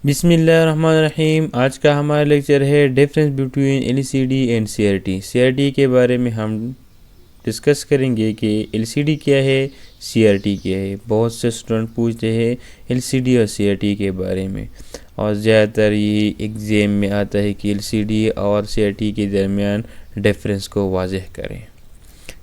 بسم اللہ الرحمن الرحیم۔ آج کا ہمارا لیکچر ہے difference between L C D and C R T. C R T کے بارے میں ہم ڈسکس کریں گے کہ ایل سی ڈی کیا ہے، سی آر ٹی کیا ہے۔ بہت سے اسٹوڈنٹ پوچھتے ہیں ایل سی ڈی اور سی آر ٹی کے بارے میں، اور زیادہ تر یہ ایگزام میں آتا ہے کہ ایل سی ڈی اور سی آر ٹی کے درمیان ڈفرینس کو واضح کریں۔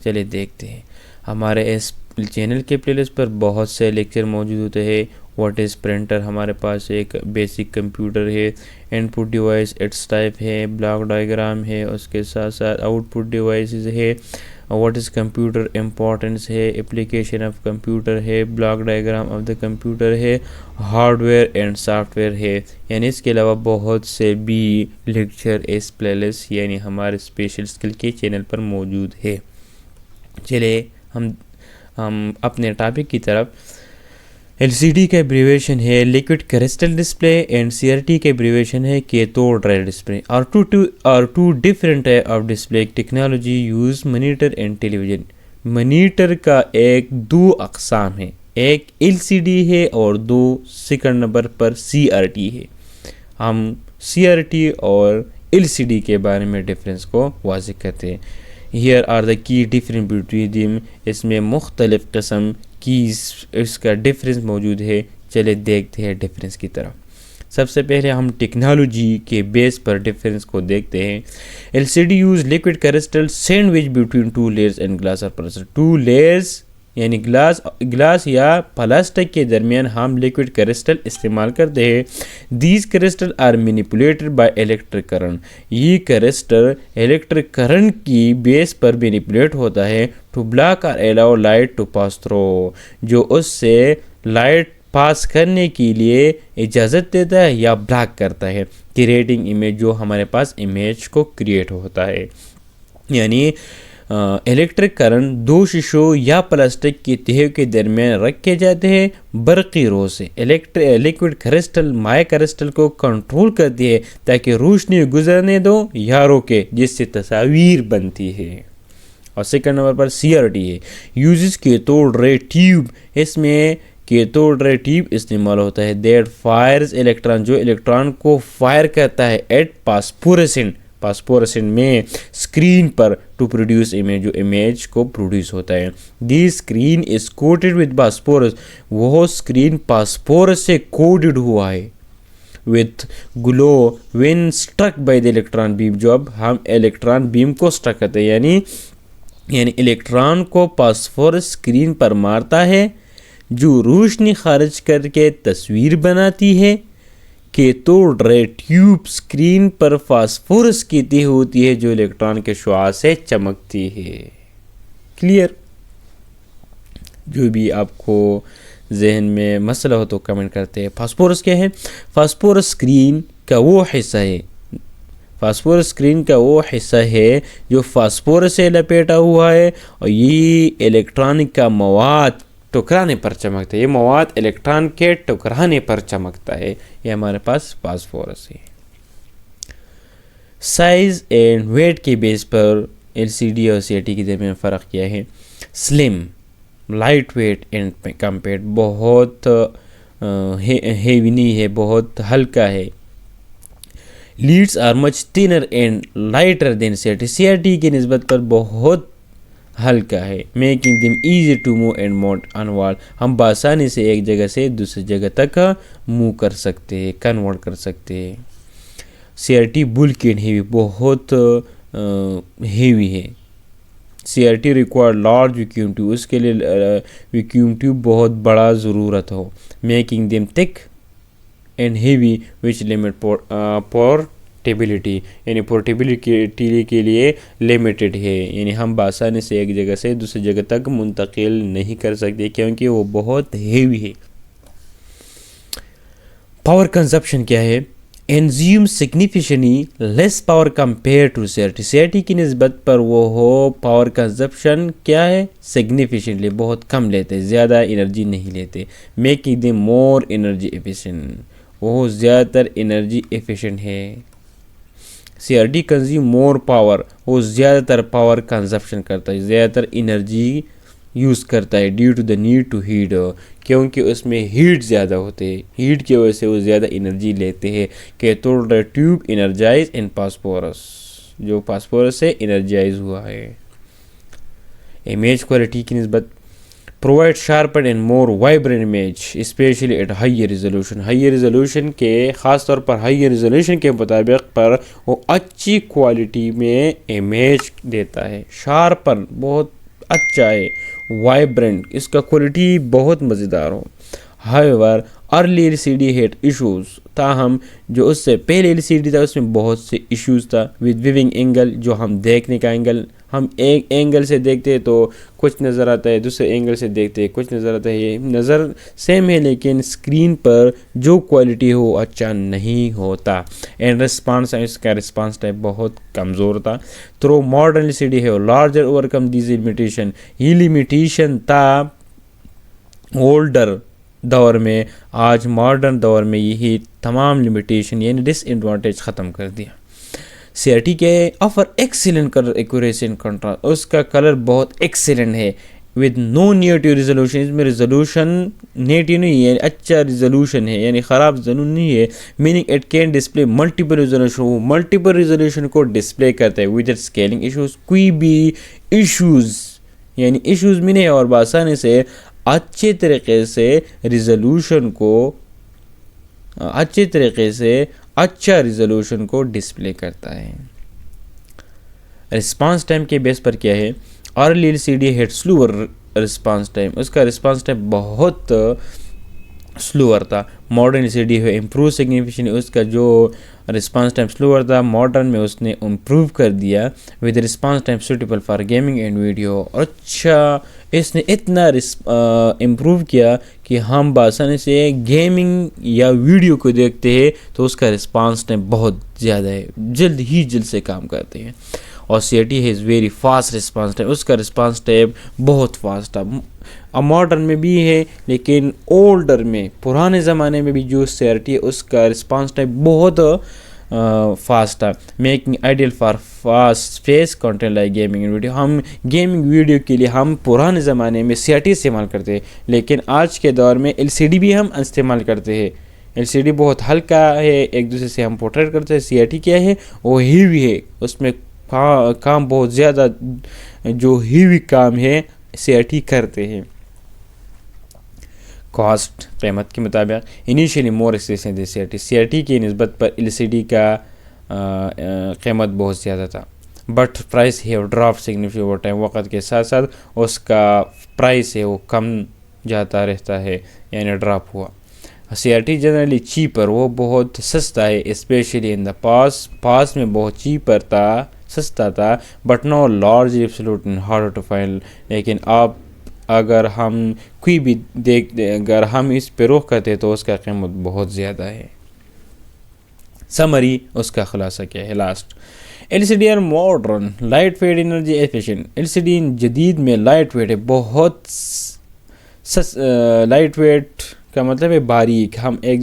چلے دیکھتے ہیں۔ ہمارے اس چینل کے پلے لسٹ پر بہت سے لیکچر موجود ہوتے ہیں۔ واٹ از پرنٹر، ہمارے پاس ایک بیسک کمپیوٹر ہے، input device its type ہے، بلاک ڈائیگرام ہے، اس کے ساتھ ساتھ آؤٹ پٹ ڈیوائسز ہے، واٹ از کمپیوٹر امپورٹنس ہے، اپلیکیشن آف کمپیوٹر ہے، block diagram of the computer ہے، hardware and software ہے۔ یعنی اس کے علاوہ بہت سے بھی لیکچر اس پلے لسٹ یعنی ہمارے اسپیشل اسکل کے چینل پر موجود ہے۔ چلے ہم اپنے ٹاپک کی طرف۔ ایل سی ڈی کا ایبریویشن ہے liquid crystal display and C R T کا ایبریویشن ہے کیتھوڈ رے ڈسپلے۔ اور two different type of display technology use monitor and television. Monitor کا دو اقسام ہے، ایک ایل سی ڈی ہے اور دو سیکنڈ نمبر پر سی آر ٹی ہے۔ ہم سی آر ٹی اور ایل سی ڈی کے بارے میں ڈفرینس کو واضح کرتے ہیں۔ ہیئر آر دا کی ڈفرینس بٹوین دیم، اس میں مختلف قسم کی اس کا ڈفرینس موجود ہے۔ چلے دیکھتے ہیں ڈفرینس کی طرف۔ سب سے پہلے ہم ٹیکنالوجی کے بیس پر ڈفرینس کو دیکھتے ہیں۔ L C D use liquid crystal sandwich between two layers and glass اور پلاسٹک۔ ٹو لیئرز یعنی گلاس یا پلاسٹک کے درمیان ہم لیکوڈ کرسٹل استعمال کرتے ہیں۔ These crystal are manipulated by electric current. یہ کرسٹل الیکٹرک کرنٹ کی بیس پر مینیپولیٹ ہوتا ہے ٹو بلاک اور allow light to pass through, جو اس سے لائٹ پاس کرنے کے لیے اجازت دیتا ہے یا بلاک کرتا ہے، کریٹنگ امیج، جو ہمارے پاس امیج کو کریٹ ہوتا ہے۔ یعنی الیکٹرک کرنٹ دو شیشوں یا پلاسٹک کی تہوں کے درمیان رکھے جاتے ہیں برقی رو سے۔ لیکوڈ کرسٹل مائع کرسٹل کو کنٹرول کرتی ہے تاکہ روشنی گزرنے دو یا روکے، جس سے تصاویر بنتی ہے۔ اور سیکنڈ نمبر پر سی آر ٹی ہے، یوزز کیتھوڈ رے ٹیوب۔ اس میں کیتھوڈ رے ٹیوب استعمال ہوتا ہے دیٹ فائرز الیکٹران، جو الیکٹران کو فائر کرتا ہے ایٹ پاسپورسن میں اسکرین پر ٹو پروڈیوس امیج، جو امیج کو پروڈیوس ہوتا ہے۔ The screen is coated with phosphors, وہ اسکرین پاسپورس سے کوٹڈ ہوا ہے with glow when struck by the electron beam، جو اب ہم الیکٹران بیم کو سٹرک کرتے ہیں، یعنی الیکٹران کو فاسفورس اسکرین پر مارتا ہے جو روشنی خارج کر کے تصویر بناتی ہے۔ کیتھوڈ رے ٹیوب اسکرین پر فاسفورس کی تہ ہوتی ہے جو الیکٹران کے شعاع سے چمکتی ہے۔ کلیئر؟ جو بھی آپ کو ذہن میں مسئلہ ہو تو کمنٹ کرتے ہیں۔ فاسفورس کیا ہے؟ فاسفورس اسکرین کا وہ حصہ ہے جو فاسفورس سے لپیٹا ہوا ہے، اور یہ الیکٹرانک کا مواد ٹکرانے پر چمکتا ہے۔ یہ مواد الیکٹران کے ٹکرانے پر چمکتا ہے، یہ ہمارے پاس فاسفورس ہے۔ سائز اینڈ ویٹ کے بیس پر ایل سی ڈی اور سی آر ٹی کے درمیان فرق کیا ہے؟ Slim, lightweight and compact, بہت ہیوی نہیں ہے، بہت ہلکا ہے۔ LEDs are much thinner and lighter than C R T, C R T کی نسبت پر بہت ہلکا ہے۔ Making them easy to move and mount on wall, ہم بآسانی سے ایک جگہ سے دوسری جگہ تک موو کر سکتے ہیں، کنورٹ کر سکتے ہیں۔ C R T bulky and heavy, بہت ہیوی ہے۔ C R T require large vacuum tube, اس کے لیے ویکیوم ٹیوب بہت بڑا ضرورت ہو۔ Making them thick and heavy which limit portability, یعنی پورٹیبلٹی کے لیے لمیٹڈ ہے، یعنی ہم بآسانی سے ایک جگہ سے دوسری جگہ تک منتقل نہیں کر سکتے کیونکہ وہ بہت ہیوی ہے۔ پاور کنزپشن کیا ہے؟ انزیوم significantly less power compare to C R T, C R T کی نسبت پر وہ پاور کنزپشن کیا ہے؟ سگنیفیکنٹلی، بہت کم لیتے، زیادہ انرجی نہیں لیتے۔ Making them more energy efficient, وہ زیادہ تر انرجی ایفیشینٹ ہے۔ C R T consume more power, وہ زیادہ تر پاور کنزپشن کرتا ہے، زیادہ تر انرجی یوز کرتا ہے due to the need to heat, کیونکہ اس میں ہیٹ زیادہ ہوتے ہیں، ہیٹ کی وجہ سے وہ زیادہ انرجی لیتے ہیں. Cathode ray tube energize in phosphorus, جو فاسفورس سے انرجائز ہوا ہے. امیج کوالٹی کی نسبت provide sharpen and more vibrant image especially at high resolution. High resolution کے خاص طور پر ہائی ریزولوشن کے مطابق پر وہ اچھی کوالٹی میں امیج دیتا ہے. شارپن بہت اچھا ہے، وائبرنٹ اس کا کوالٹی بہت مزیدار ہو. however early L C D had issues, تاہم جو اس سے پہلے ایل سی ڈی تھا اس میں بہت سے ایشوز تھا. ود ویونگ اینگل، جو ہم دیکھنے کا اینگل، ہم ایک اینگل سے دیکھتے ہیں تو کچھ نظر آتا ہے، دوسرے اینگل سے دیکھتے ہیں کچھ نظر آتا ہے. یہ نظر سیم ہے لیکن اسکرین پر جو کوالٹی ہو اچھا نہیں ہوتا. اینڈ رسپانس، اس کا رسپانس ٹائپ بہت کمزور تھا. Through modern L C D ہے larger overcome these limitation, یہ لمیٹیشن تھا اولڈر دور میں. آج ماڈرن دور میں یہی تمام لمیٹیشن یعنی ڈس ایڈوانٹیج ختم کر دیا. سی آر ٹی کے offer excellent colour accuracy and contrast, اس کا کلر بہت ایکسیلنٹ ہے. ود نو نیگیٹو ریزولوشن، اس میں ریزولوشن نیگیٹو نہیں ہے، اچھا ریزولوشن ہے یعنی خراب ضرور نہیں ہے. Meaning it can display multiple resolution, وہ ملٹیپل ریزولوشن کو ڈسپلے کرتا ہے. ود اسکیلنگ ایشوز، کوئی بھی ایشوز یعنی ایشوز بھی نہیں، اور بآسانی سے اچھے طریقے سے ریزولوشن کو اچھا ریزولوشن کو ڈسپلے کرتا ہے. رسپانس ٹائم کے بیس پر کیا ہے، early L C D had slower response time, اس کا رسپانس ٹائم بہت سلوور تھا. ماڈرن ایل سی ڈی ہے امپروو سگنیفیکنٹلی، اس کا جو رسپانس ٹائم سلوور تھا ماڈرن میں اس نے امپروو کر دیا. With response time suitable for gaming and video, اچھا اس نے اتنا امپروو کیا کہ ہم بآسانی سے گیمنگ یا ویڈیو کو دیکھتے ہیں تو اس کا رسپانس ٹائم بہت زیادہ ہے، جلد سے کام کرتے ہیں. اور C R T has very fast response time, اس کا رسپانس ٹائم بہت فاسٹ تھا. ماڈرن میں بھی ہے لیکن اولڈر میں پرانے زمانے میں بھی جو سی آر ٹی ہے اس کا رسپانس ٹائم بہت فاسٹ تھا. Making ideal for fast paced content like gaming and video, ہم گیمنگ ویڈیو کے لیے ہم پرانے زمانے میں سی آر ٹی استعمال کرتے ہیں لیکن آج کے دور میں ایل سی ڈی بھی ہم استعمال کرتے ہیں. ایل سی ڈی بہت ہلکا ہے، ایک دوسرے سے ہم پورٹریٹ کرتے ہیں. سی آر ٹی کیا ہے، وہ ہیوی ہے، اس میں کام بہت زیادہ، جو ہیوی کام ہے سی آر ٹی کرتے ہیں. کاسٹ قیمت کے مطابق initially more expensive the C R T, C R T کی نسبت پر ایل سی ڈی کا قیمت بہت زیادہ تھا. But price have drop significantly over time, وقت کے ساتھ ساتھ اس کا پرائس ہے وہ کم جاتا رہتا ہے یعنی ڈراپ ہوا. C R T generally cheaper, وہ بہت سستا ہے، اسپیشلی ان دا پاس میں بہت چیپر تھا، سستا تھا. But no large absolute and hard to find, لیکن آپ اگر ہم کوئی بھی اگر ہم اس پہ رخ کرتے تو اس کا قیمت بہت زیادہ ہے. سمری، اس کا خلاصہ کیا ہے last. L C D are modern light weight energy efficient, L C D جدید میں لائٹ ویٹ ہے، بہت لائٹ ویٹ کا مطلب ہے باریک، ہم ایک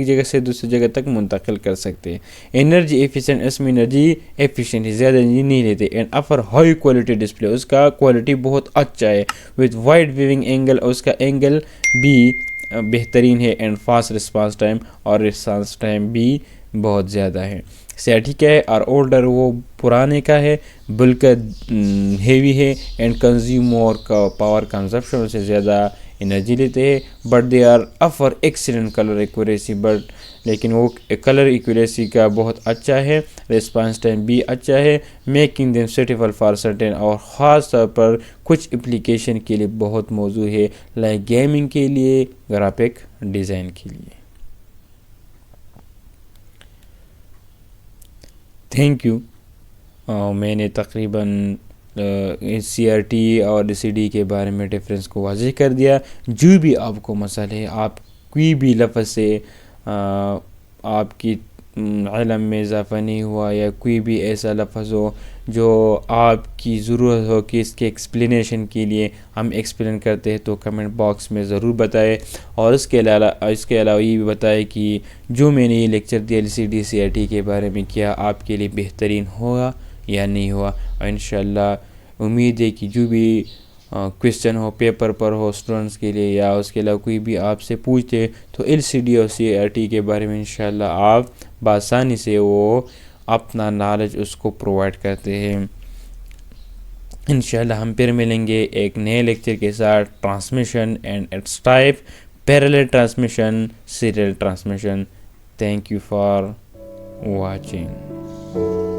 جگہ سے دوسری جگہ تک منتقل کر سکتے ہیں. انرجی ایفیشینٹ، اس میں انرجی ایفیشینٹ زیادہ انرجی نہیں لیتے. And offer high quality display, اس کا کوالٹی بہت اچھا ہے. وتھ وائڈ ویونگ اینگل، اس کا اینگل بھی بہترین ہے. اینڈ فاسٹ رسپانس ٹائم، اور رسپانس ٹائم بھی بہت زیادہ ہے. سی آر ٹی کیا ہے، اور اولڈر وہ پرانے کا ہے، بلکہ ہیوی ہے. اینڈ کنزیوم مور کا پاور کنزپشن سے زیادہ انرجی لیتے ہیں. But they are offer excellent colour accuracy, but لیکن وہ کلر ایکوریسی کا بہت اچھا ہے. رسپانس ٹائم بھی اچھا ہے. Making them suitable for certain, اور خاص طور پر کچھ اپلیکیشن کے لیے بہت موزوں ہے، لائک گیمنگ کے لیے، گرافک ڈیزائن کے لیے. Thank you. میں نے تقریباً سی آر ٹی اور ڈی سی ڈی کے بارے میں ڈفرینس کو واضح کر دیا. جو بھی آپ کو مسئلہ ہے، آپ کوئی بھی لفظ سے آپ کی علم میں اضافہ نہیں ہوا، یا کوئی بھی ایسا لفظ ہو جو آپ کی ضرورت ہو کہ اس کے ایکسپلینیشن کے لیے ہم ایکسپلین کرتے ہیں، تو کمنٹ باکس میں ضرور بتائیں. اور اس کے علاوہ یہ بھی بتائیں کہ جو میں نے یہ لیکچر دیا L C D C R T کے بارے میں، کیا آپ کے لیے بہترین ہوگا یا نہیں ہوا. اور انشاءاللہ امید ہے کہ جو بھی کویسچن ہو پیپر پر ہو اسٹوڈنٹس کے لیے، یا اس کے علاوہ کوئی بھی آپ سے پوچھتے تو LCD اور CRT کے بارے میں انشاءاللہ آپ بآسانی سے وہ اپنا نالج اس کو پرووائڈ کرتے ہیں۔ انشاءاللہ ہم پھر ملیں گے ایک نئے لیکچر کے ساتھ، transmission and its type, parallel transmission, serial transmission. Thank you for watching.